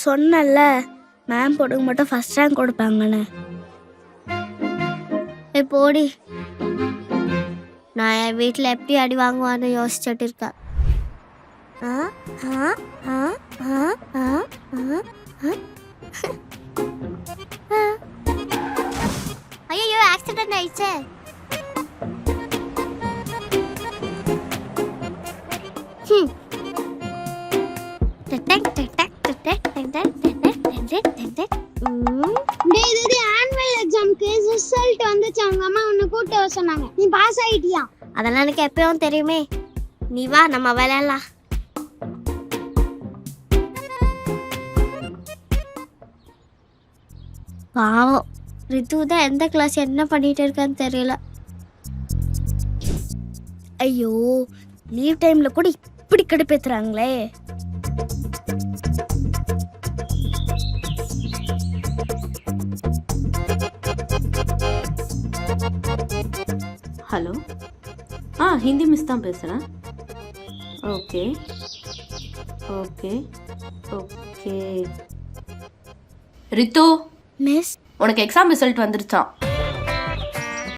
சொன்னல மேம் பொண்ணுங்க மட்டும் ஃபர்ஸ்ட் ரேங்க் கொடுப்பாங்கன்னு. போடி, நான் என் வீட்டில் எப்படி அடி வாங்குவான்னு யோசிச்சுட்டு இருக்கேன். ஐயோ, ஆக்சிடென்ட் ஆயிடுச்சே. ரிசல்ட் வந்துச்சு, அவங்க அம்மா உன்னை கூப்பிட்டு வர சொன்னாங்க. நீ பாஸ் ஆயிட்டியா? அதெல்லாம் எனக்கு எப்பயும் தெரியுமே. நீ வா, நம்ம விளையாடலாம். பாவம் ரித்து தான் எந்த கிளாஸ் என்ன பண்ணிட்டு இருக்கான்னு தெரியல. ஐயோ, லீவ் டைம்ல கூட இப்படி கடுப்பேத்துறாங்களே. ஹலோ, ஹிந்தி மிஸ் தான் பேசுகிறேன். Okay okay okay. Rithu, miss, உனக்கு எக்ஸாம் ரிசல்ட் வந்துருச்சான்.